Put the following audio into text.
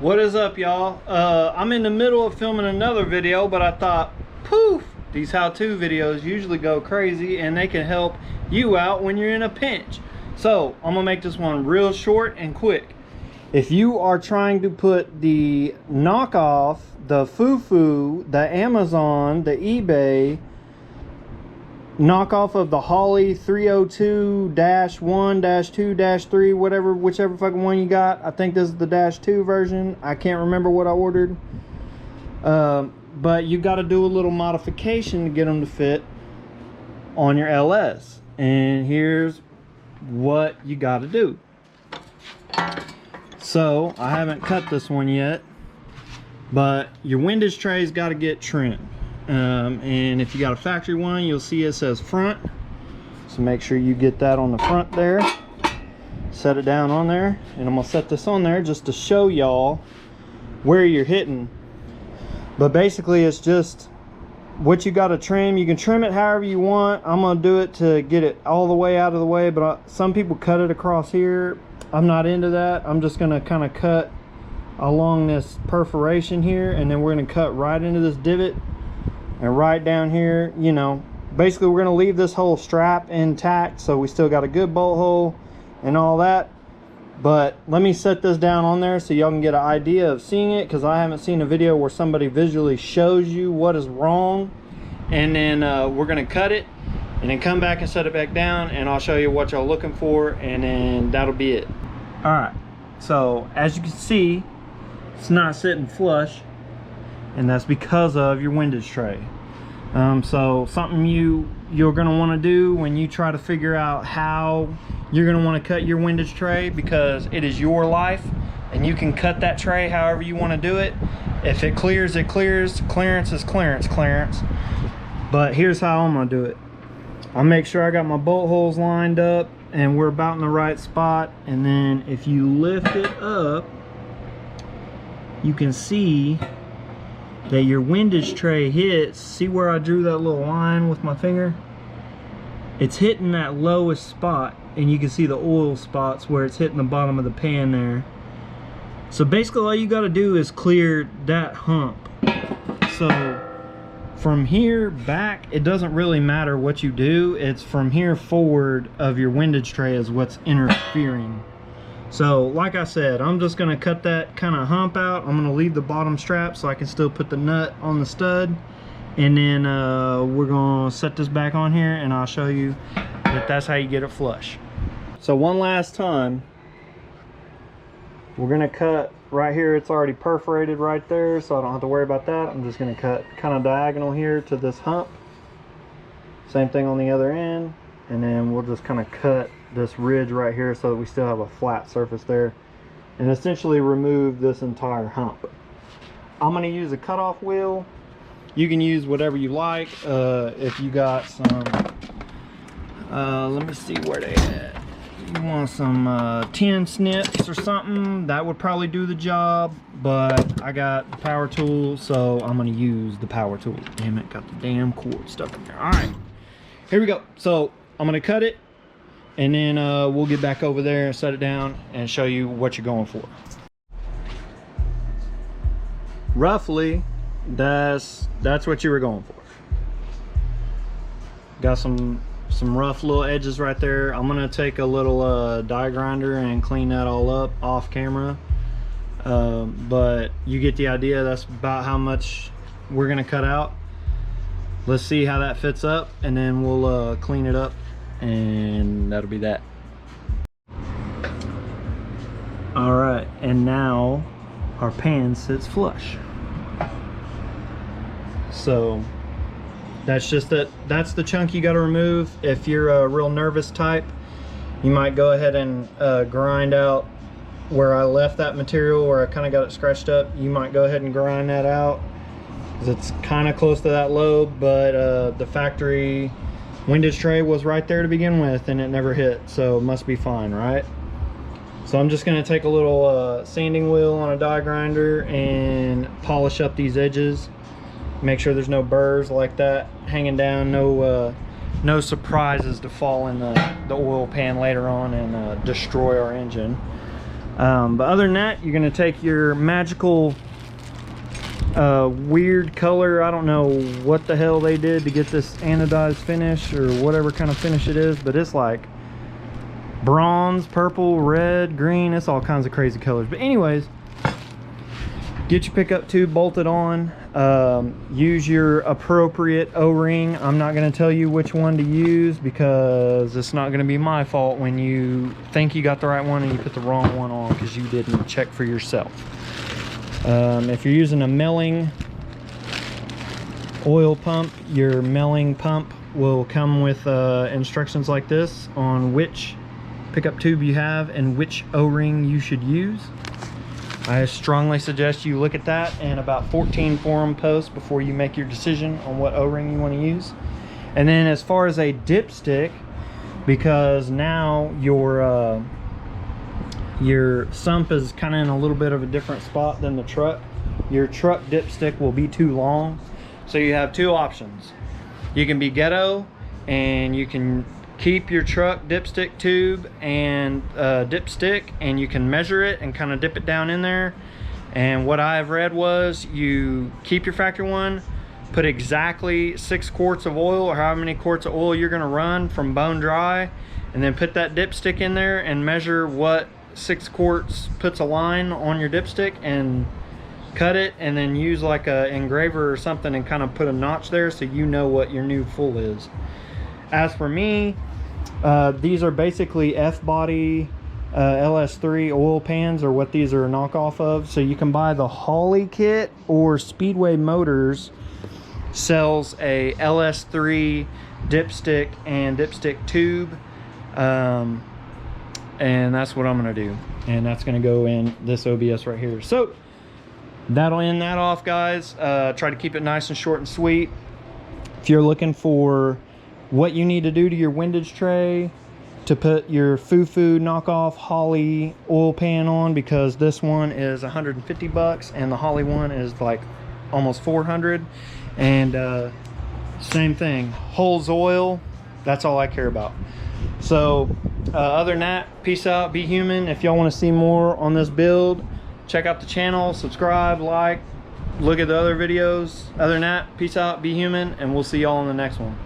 What is up, y'all? I'm in the middle of filming another video, but I thought, poof, these how-to videos usually go crazy and they can help you out when you're in a pinch. So I'm gonna make this one real short and quick. If you are trying to put the knockoff, the Fufu, the Amazon, the eBay knockoff of the Holley 302-1-2-3, whichever fucking one you got. I think this is the -2 version. I can't remember what I ordered. But you got to do a little modification to get them to fit on your LS. And here's what you got to do. So I haven't cut this one yet, but your windage tray's got to get trimmed. And if you got a factory one, you'll see it says front, so make sure you get that on the front there. Set it down on there, and I'm gonna set this on there just to show y'all where you're hitting. But basically it's just what you got to trim. You can trim it however you want. I'm gonna do it to get it all the way out of the way, but some people cut it across here. I'm not into that. I'm just gonna kind of cut along this perforation here, and then we're gonna cut right into this divot. And right down here, you know, basically we're going to leave this whole strap intact, so we still got a good bolt hole and all that. But let me set this down on there so y'all can get an idea of seeing it, because I haven't seen a video where somebody visually shows you what is wrong. And then we're going to cut it and then come back and set it back down, and I'll show you what y'all looking for, and then that'll be it. All right, so as you can see, it's not sitting flush, and that's because of your windage tray. So something you're going to want to do when you try to figure out how you're going to want to cut your windage tray, because it is your life and you can cut that tray however you want to do it. If it clears, it clears. Clearance is clearance. But here's how I'm going to do it. I'll make sure I got my bolt holes lined up and we're about in the right spot, and then if you lift it up, you can see that your windage tray hits. See where I drew that little line with my finger? It's hitting that lowest spot, and you can see the oil spots where it's hitting the bottom of the pan there. So basically all you got to do is clear that hump. So from here back, it doesn't really matter what you do. It's from here forward of your windage tray is what's interfering. So like I said, I'm just going to cut that kind of hump out. I'm going to leave the bottom strap so I can still put the nut on the stud. And then we're going to set this back on here, and I'll show you that that's how you get it flush. So one last time, we're going to cut right here. It's already perforated right there, so I don't have to worry about that. I'm just going to cut kind of diagonal here to this hump. Same thing on the other end. And then we'll just kind of cut this ridge right here so that we still have a flat surface there, and essentially remove this entire hump. I'm going to use a cutoff wheel. You can use whatever you like. If you got some let me see where they at. You want some 10 snips or something, that would probably do the job, but I got the power tool, so I'm going to use the power tool. Damn it, got the damn cord stuck in there. All right, here we go. So I'm going to cut it, and then we'll get back over there and set it down and show you what you're going for. Roughly, that's what you were going for. Got some rough little edges right there. I'm gonna take a little die grinder and clean that all up off camera. But you get the idea. That's about how much we're gonna cut out. Let's see how that fits up, and then we'll clean it up, and that'll be that. All right, and now our pan sits flush. So that's just that's the chunk you got to remove. If you're a real nervous type, you might go ahead and grind out where I left that material, where I kind of got it scratched up. You might go ahead and grind that out, because it's kind of close to that lobe, but the factory windage tray was right there to begin with and it never hit, so it must be fine, right? So I'm just going to take a little sanding wheel on a die grinder and polish up these edges. Make sure there's no burrs like that hanging down, no surprises to fall in the oil pan later on and destroy our engine. But other than that, you're gonna take your magical weird color. I don't know what the hell they did to get this anodized finish or whatever kind of finish it is, but it's like bronze, purple, red, green. It's all kinds of crazy colors. But anyways, get your pickup tube bolted on. Use your appropriate O-ring. I'm not going to tell you which one to use because it's not going to be my fault when you think you got the right one and you put the wrong one on because you didn't check for yourself. If you're using a milling oil pump, your milling pump will come with instructions like this on which pickup tube you have and which O-ring you should use. I strongly suggest you look at that and about 14 forum posts before you make your decision on what O-ring you want to use. And then as far as a dipstick, because now your sump is kind of in a little bit of a different spot than the truck. Your truck dipstick will be too long. So you have two options. You can be ghetto and you can keep your truck dipstick tube and dipstick, and you can measure it and kind of dip it down in there. And what I've read was you keep your factory one, put exactly 6 quarts of oil or however many quarts of oil you're going to run from bone dry, and then put that dipstick in there and measure what 6 quarts puts a line on your dipstick and cut it, and then use like a engraver or something and kind of put a notch there so you know what your new full is. As for me, these are basically F-body LS3 oil pans, or what these are a knockoff of. So you can buy the Holley kit, or Speedway Motors sells a LS3 dipstick and dipstick tube. And that's what I'm gonna do, and that's gonna go in this OBS right here. So that'll end that off, guys. Try to keep it nice and short and sweet. If you're looking for what you need to do to your windage tray to put your Fufu knockoff Holley oil pan on, because this one is 150 bucks and the Holley one is like almost 400, and same thing, Holes oil, that's all I care about. So other than that, peace out, be human. If y'all want to see more on this build, check out the channel, subscribe, like, look at the other videos. Other than that, peace out, be human, and we'll see y'all in the next one.